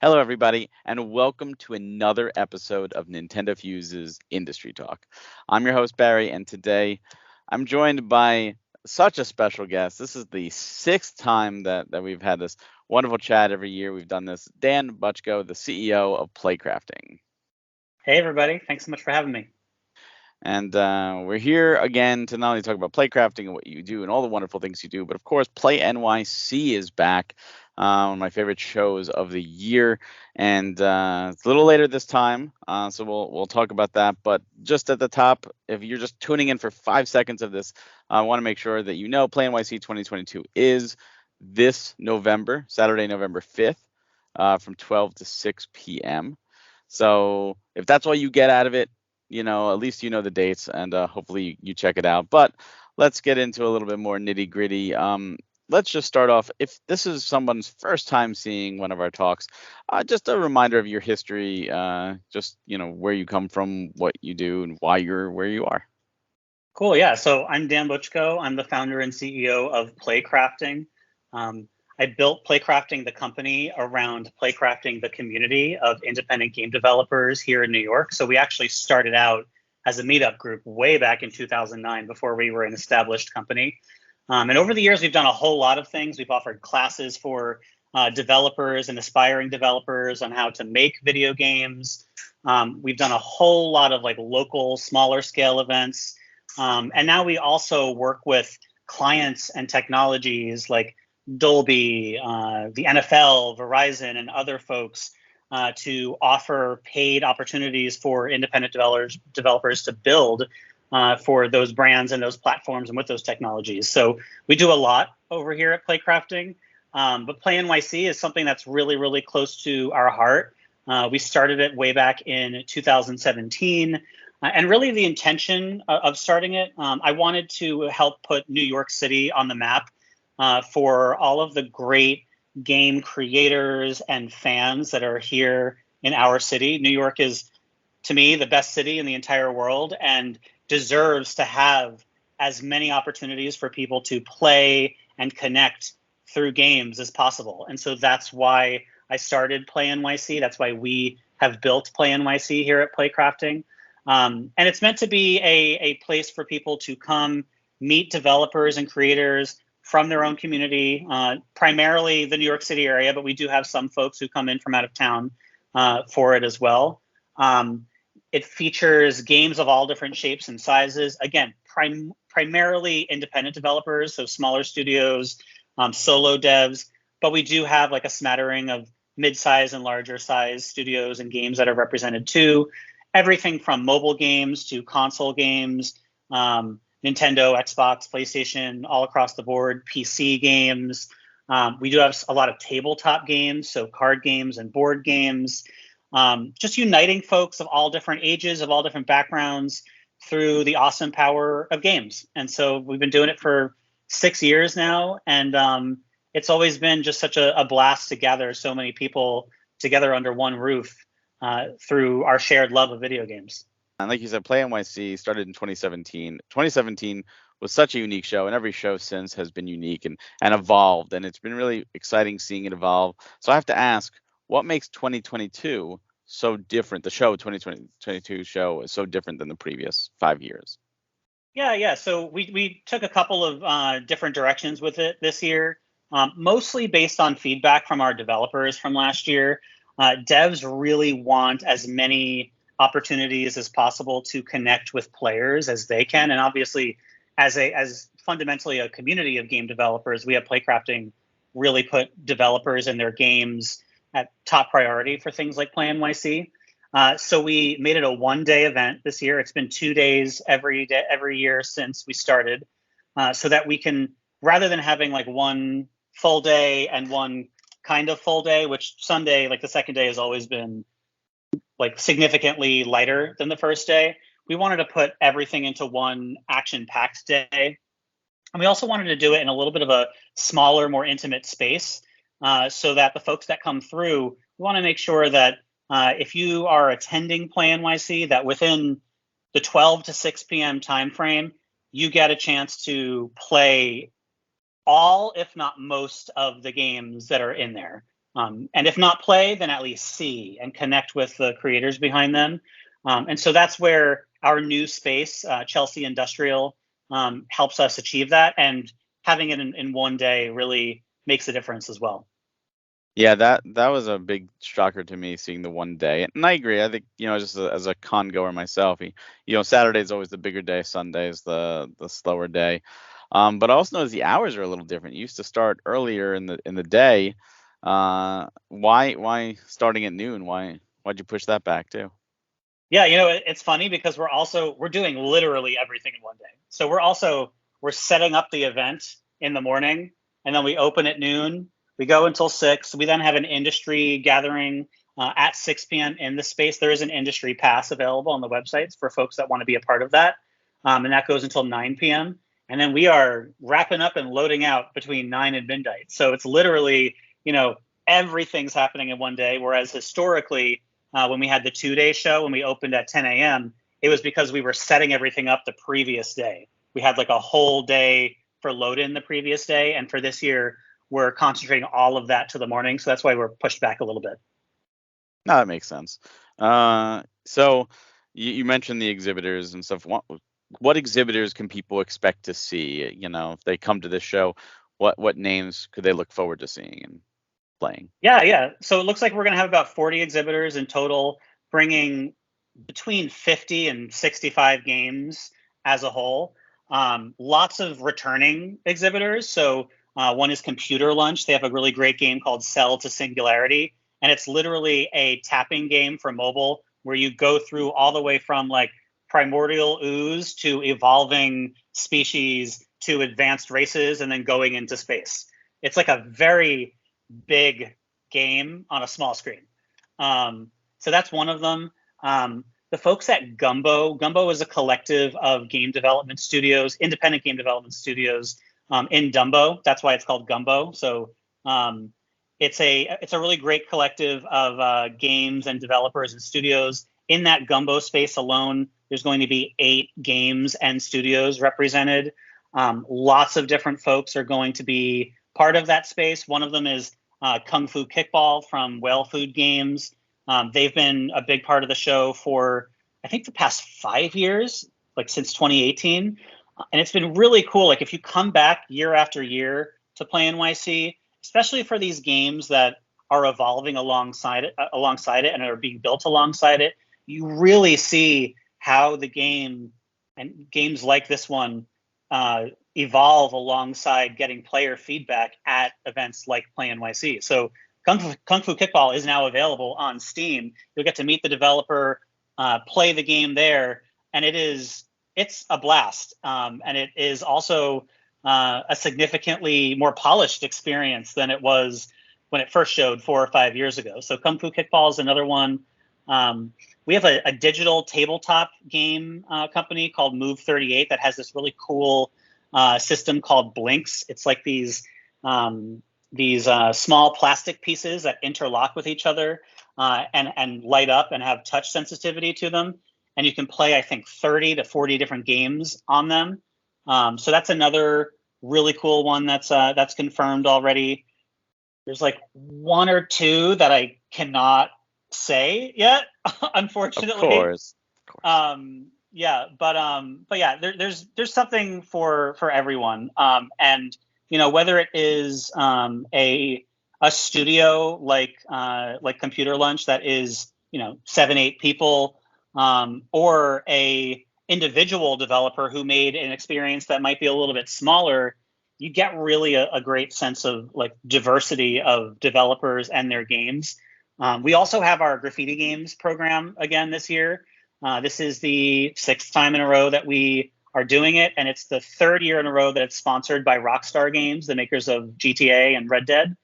Hello, everybody, and welcome to another episode of NintendoFuse's Industry Talk. I'm your host, Barry, and today I'm joined by such a special guest. This is the sixth time that we've had this wonderful chat every year. We've done this. Dan Butchko, the CEO of Playcrafting. Hey, everybody. Thanks so much for having me. And we're here again to not only talk about Playcrafting and what you do and all the wonderful things you do, but of course, Play NYC is back. One of my favorite shows of the year, and it's a little later this time, so we'll talk about that. But just at the top, if you're just tuning in for 5 seconds of this, I want to make sure that you know Play NYC 2022 is this November, Saturday, November 5th, from 12 to 6 p.m. So if that's all you get out of it, at least you know the dates, and hopefully you check it out. But let's get into a little bit more nitty gritty. Let's just start off. If this is someone's first time seeing one of our talks, just a reminder of your history, just where you come from, what you do, and why you're where you are. Cool. Yeah. So I'm Dan Butchko. I'm the founder and CEO of Playcrafting. I built Playcrafting, the company, around Playcrafting, the community of independent game developers here in New York. So we actually started out as a meetup group way back in 2009 before we were an established company. And over the years, we've done a whole lot of things. We've offered classes for developers and aspiring developers on how to make video games. We've done a whole lot of local, smaller scale events. And now we also work with clients and technologies like Dolby, the NFL, Verizon, and other folks to offer paid opportunities for independent developers to build for those brands and those platforms and with those technologies. So we do a lot over here at Playcrafting. But Play NYC is something that's really, really close to our heart. We started it way back in 2017. And really the intention of starting it, I wanted to help put New York City on the map for all of the great game creators and fans that are here in our city. New York is, to me, the best city in the entire world and deserves to have as many opportunities for people to play and connect through games as possible. And so that's why I started Play NYC. That's why we have built Play NYC here at Playcrafting. And it's meant to be a place for people to come meet developers and creators from their own community, primarily the New York City area, but we do have some folks who come in from out of town for it as well. It features games of all different shapes and sizes. Again, primarily independent developers, so smaller studios, solo devs, but we do have a smattering of mid-size and larger size studios and games that are represented too. Everything from mobile games to console games, Nintendo, Xbox, PlayStation, all across the board, PC games. We do have a lot of tabletop games, so card games and board games, just uniting folks of all different ages, of all different backgrounds through the awesome power of games. And so we've been doing it for 6 years now, and it's always been just such a blast to gather so many people together under one roof through our shared love of video games. And like you said, Play NYC started in 2017. 2017 was such a unique show, and every show since has been unique and evolved. And it's been really exciting seeing it evolve. So I have to ask, what makes 2022 so different? The show 2022 show is so different than the previous 5 years. Yeah. So we took a couple of different directions with it this year, mostly based on feedback from our developers from last year. Devs really want as many opportunities as possible to connect with players as they can, and obviously, as fundamentally a community of game developers, we at Playcrafting really put developers and their games at top priority for things like Play NYC. So we made it a one-day event this year. It's been 2 days every year since we started, so that we can, rather than having one full day and one kind of full day, which Sunday, the second day, has always been significantly lighter than the first day. We wanted to put everything into one action-packed day. And we also wanted to do it in a little bit of a smaller, more intimate space, so that the folks that come through, we want to make sure that if you are attending Play NYC, that within the 12 to 6 p.m. timeframe, you get a chance to play all, if not most, of the games that are in there. And if not play, then at least see and connect with the creators behind them. And so that's where our new space, Chelsea Industrial, helps us achieve that. And having it in one day really makes a difference as well. Yeah, that was a big shocker to me seeing the one day, and I agree. I think just as a con goer myself, Saturday is always the bigger day, Sunday is the slower day. But I also notice the hours are a little different. You used to start earlier in the day. Why starting at noon? Why'd you push that back too? Yeah, it's funny because we're doing literally everything in one day. So we're setting up the event in the morning, and then we open at noon. We go until 6. We then have an industry gathering at 6 p.m. in the space. There is an industry pass available on the websites for folks that want to be a part of that, and that goes until 9 p.m. And then we are wrapping up and loading out between 9 and midnight. So it's literally, everything's happening in one day. Whereas historically, when we had the 2-day show, when we opened at 10 a.m., it was because we were setting everything up the previous day. We had like a whole day for load in the previous day. And for this year, we're concentrating all of that to the morning. So that's why we're pushed back a little bit. No, that makes sense. So you mentioned the exhibitors and stuff. What exhibitors can people expect to see? If they come to this show, what names could they look forward to seeing and playing? Yeah. So it looks like we're going to have about 40 exhibitors in total, bringing between 50 and 65 games as a whole. Lots of returning exhibitors. So one is Computer Lunch. They have a really great game called Cell to Singularity. And it's literally a tapping game for mobile where you go through all the way from like primordial ooze to evolving species to advanced races and then going into space. It's like a very big game on a small screen. So that's one of them. The folks at Gumbo is a collective of game development studios, independent game development studios in Dumbo. That's why it's called Gumbo. So it's a really great collective of games and developers and studios. In that Gumbo space alone, there's going to be 8 games and studios represented. Lots of different folks are going to be part of that space. One of them is Kung Fu Kickball from Whale Food Games. They've been a big part of the show for, I think, the past 5 years, like since 2018. And it's been really cool. Like if you come back year after year to play NYC, especially for these games that are evolving alongside it and are being built alongside it, you really see how the game and games like this one evolve alongside getting player feedback at events like Play NYC. So Kung Fu Kickball is now available on Steam. You'll get to meet the developer, play the game there, and it's a blast. And it is also a significantly more polished experience than it was when it first showed 4 or 5 years ago. So Kung Fu Kickball is another one. We have a digital tabletop game company called Move 38 that has this really cool system called Blinks. It's like these small plastic pieces that interlock with each other and light up and have touch sensitivity to them. And you can play, I think, 30 to 40 different games on them. So that's another really cool one that's confirmed already. There's like 1 or 2 that I cannot say yet, unfortunately. Of course. Yeah, but yeah, there's something for everyone. And whether it is a studio like Computer Lunch that is 7-8 people, or a individual developer who made an experience that might be a little bit smaller, you get really a great sense of like diversity of developers and their games. We also have our graffiti games program again this year. This is the 6th time in a row that we are doing it, and it's the 3rd year in a row that it's sponsored by Rockstar Games, the makers of GTA and Red Dead.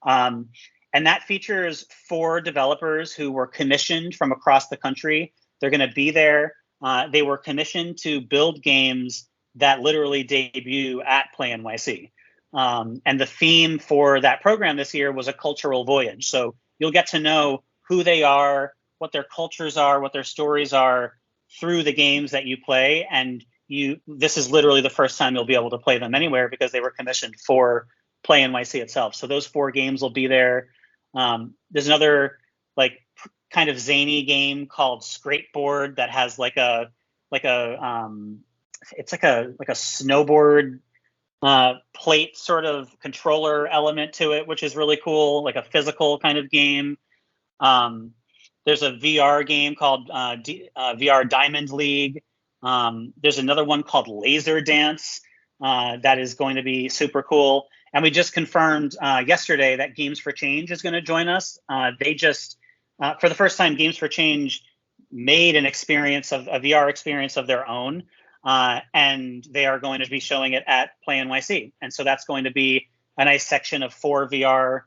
And that features 4 developers who were commissioned from across the country. They're going to be there. They were commissioned to build games that literally debut at Play NYC. And the theme for that program this year was a cultural voyage. So you'll get to know who they are, what their cultures are, what their stories are through the games that you play. And this is literally the first time you'll be able to play them anywhere because they were commissioned for Play NYC itself. So those 4 games will be there. There's another like kind of zany game called Skateboard that has it's like a snowboard plate sort of controller element to it, which is really cool, like a physical kind of game. There's a VR game called VR Diamond League. There's another one called Laser Dance that is going to be super cool. And we just confirmed yesterday that Games for Change is going to join us. They just, for the first time, Games for Change made an experience of a VR experience of their own. And they are going to be showing it at Play NYC. And so that's going to be a nice section of 4 VR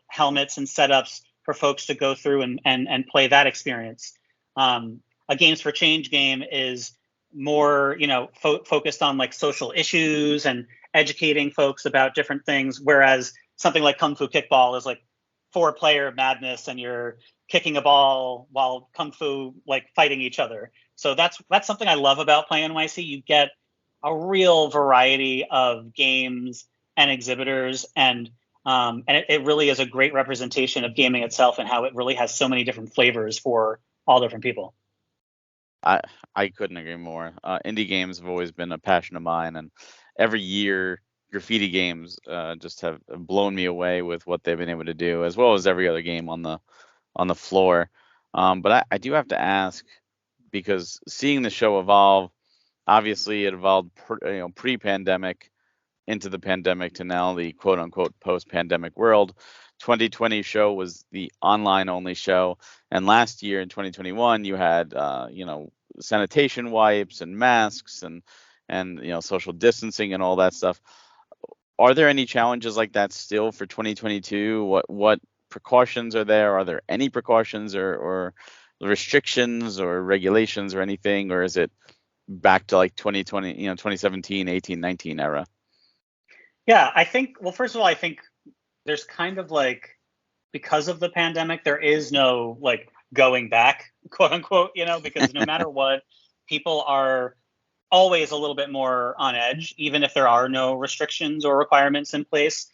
helmets and setups for folks to go through and play that experience. A Games for Change game is more, focused on like social issues and educating folks about different things, whereas something like Kung Fu Kickball is like 4-player madness and you're kicking a ball while Kung Fu like fighting each other. So that's something I love about Play NYC. You get a real variety of games and exhibitors, and it really is a great representation of gaming itself and how it really has so many different flavors for all different people. I couldn't agree more. Indie games have always been a passion of mine, and every year graffiti games just have blown me away with what they've been able to do, as well as every other game on the floor. But I do have to ask, because seeing the show evolve, obviously it evolved pre-pandemic into the pandemic to now the quote unquote post-pandemic world. 2020 show was the online only show, and last year in 2021 you had sanitation wipes and masks and social distancing and all that stuff. Are there any challenges like that still for 2022? What precautions are there? Are there any precautions or restrictions or regulations or anything, or is it back to like 2020, 2017, 18, 19 era? Yeah, I think, well, first of all, I think there's kind of like, because of the pandemic, there is no like going back, quote unquote, because no matter what, people are always a little bit more on edge, even if there are no restrictions or requirements in place.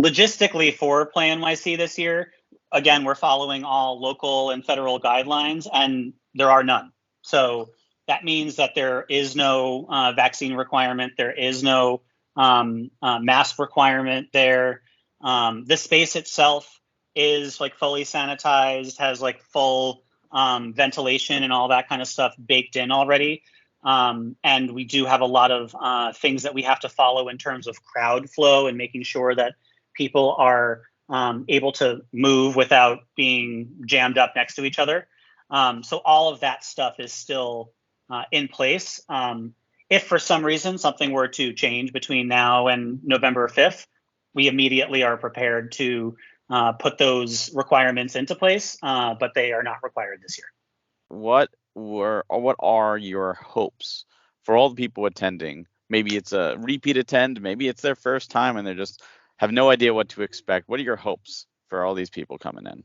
Logistically for Play NYC this year, again, we're following all local and federal guidelines, and there are none. So that means that there is no vaccine requirement. There is no mask requirement there. The space itself is like fully sanitized, has like full ventilation and all that kind of stuff baked in already. And we do have a lot of things that we have to follow in terms of crowd flow and making sure that people are able to move without being jammed up next to each other. So all of that stuff is still in place. If for some reason something were to change between now and November 5th, we immediately are prepared to put those requirements into place, but they are not required this year. What are your hopes for all the people attending? Maybe it's a repeat attend, maybe it's their first time and they just have no idea what to expect. What are your hopes for all these people coming in?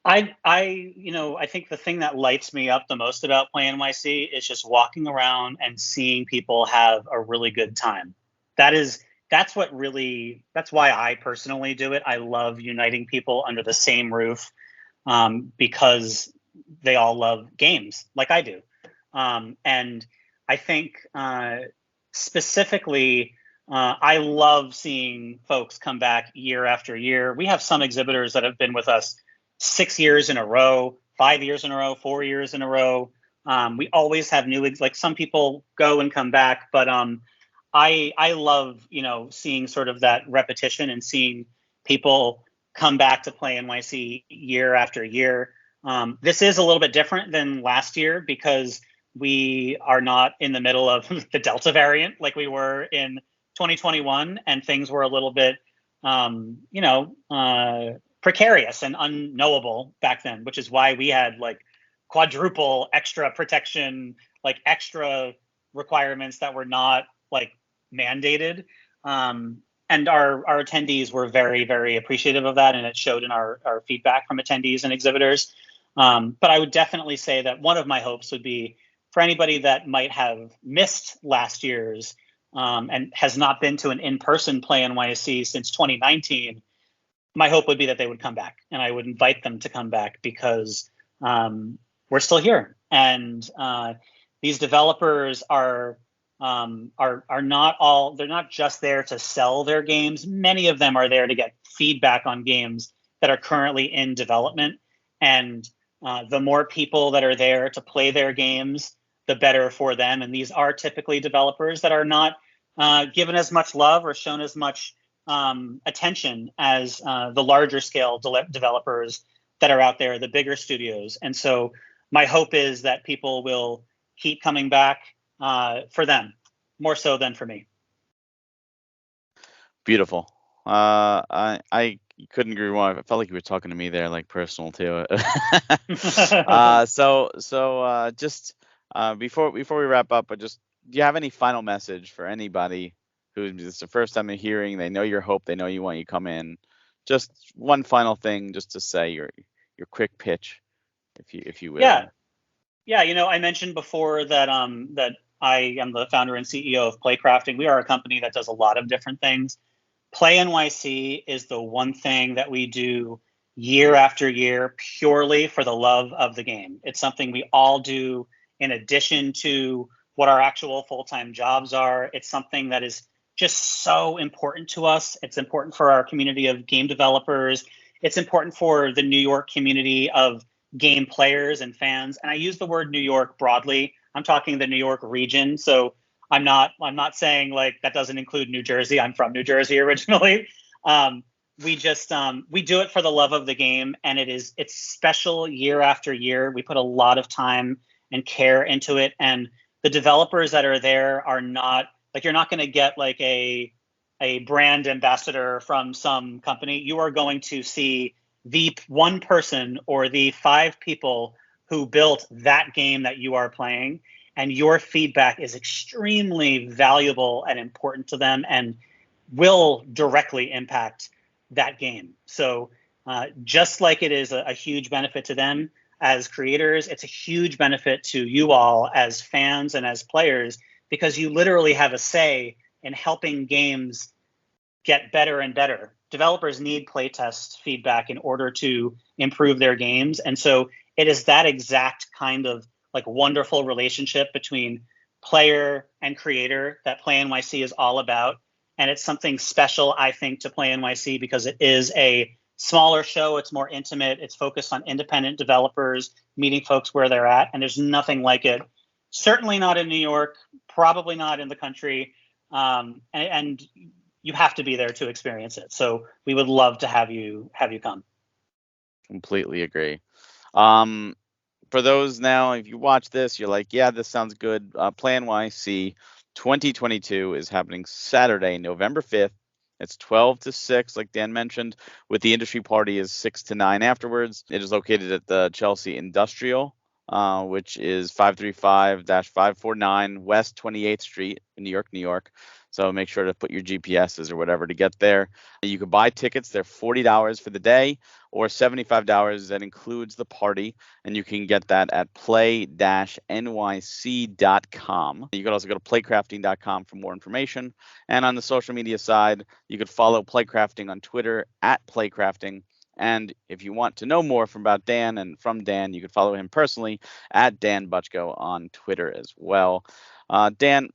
I think the thing that lights me up the most about Play NYC is just walking around and seeing people have a really good time. That's why I personally do it. I love uniting people under the same roof because they all love games like I do. And I think specifically, I love seeing folks come back year after year. We have some exhibitors that have been with us 6 years in a row, 5 years in a row, 4 years in a row. We always have new, like some people go and come back, but I love, seeing sort of that repetition and seeing people come back to Play NYC year after year. This is a little bit different than last year because we are not in the middle of the Delta variant like we were in 2021, and things were a little bit, precarious and unknowable back then, which is why we had like quadruple extra protection, like extra requirements that were not like mandated. And our attendees were very, very appreciative of that, and it showed in our feedback from attendees and exhibitors. But I would definitely say that one of my hopes would be for anybody that might have missed last year's and has not been to an in-person Play NYC since 2019, my hope would be that they would come back, and I would invite them to come back because we're still here, and these developers are not all, they're not just there to sell their games. Many of them are there to get feedback on games that are currently in development, and the more people that are there to play their games, the better for them. And these are typically developers that are not given as much love or shown as much attention as the larger scale developers that are out there, the bigger studios. And so my hope is that people will keep coming back for them, more so than for me. Beautiful. I couldn't agree more. I felt like you were talking to me there, like personal too. Just before we wrap up, do you have any final message for anybody who it's the first time they're hearing? They know your hope. They know you want you to come in. Just one final thing, just to say your quick pitch, if you will. Yeah. I mentioned before that that I am the founder and CEO of Playcrafting. We are a company that does a lot of different things. Play NYC is the one thing that we do year after year purely for the love of the game. It's something we all do in addition to what our actual full-time jobs are. It's something that is just so important to us. It's important for our community of game developers. It's important for the New York community of game players and fans. And I use the word New York broadly. I'm talking the New York region. So I'm not saying like that doesn't include New Jersey. I'm from New Jersey originally. We do it for the love of the game, and it's special year after year. We put a lot of time and care into it, and the developers that are there are not like, you're not going to get like a brand ambassador from some company. You are going to see the one person or the 5 people who built that game that you are playing, and your feedback is extremely valuable and important to them and will directly impact that game. So just like it is a huge benefit to them as creators, it's a huge benefit to you all as fans and as players, because you literally have a say in helping games get better and better. Developers need playtest feedback in order to improve their games. And so it is that exact kind of like wonderful relationship between player and creator that Play NYC is all about. And it's something special, I think, to Play NYC because it is a smaller show. It's more intimate. It's focused on independent developers, meeting folks where they're at. And there's nothing like it. Certainly not in New York, probably not in the country. And you have to be there to experience it. So we would love to have you come. Completely agree. For those now, if you watch this, you're like, yeah, this sounds good. Play NYC 2022 is happening Saturday, November 5th. It's 12 to 6, like Dan mentioned, with the industry party is 6 to 9 afterwards. It is located at the Chelsea Industrial, which is 535-549 West 28th Street in New York, New York. So make sure to put your GPSs or whatever to get there. You can buy tickets. They're $40 for the day or $75. That includes the party. And you can get that at play-nyc.com. You can also go to playcrafting.com for more information. And on the social media side, you could follow Playcrafting on Twitter at Playcrafting. And if you want to know more about Dan and from Dan, you can follow him personally at Dan Butchko on Twitter as well. Dan,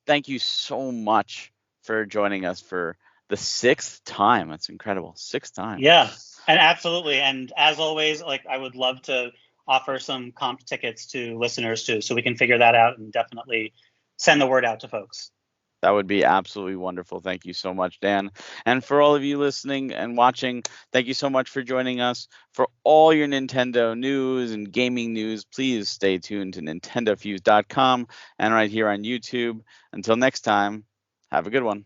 thank you so much for joining us for the 6th time. That's incredible. 6th time. Yeah, and absolutely. And as always, like I would love to offer some comp tickets to listeners too, so we can figure that out and definitely send the word out to folks. That would be absolutely wonderful. Thank you so much, Dan. And for all of you listening and watching, thank you so much for joining us. For all your Nintendo news and gaming news, please stay tuned to NintendoFuse.com and right here on YouTube. Until next time, have a good one.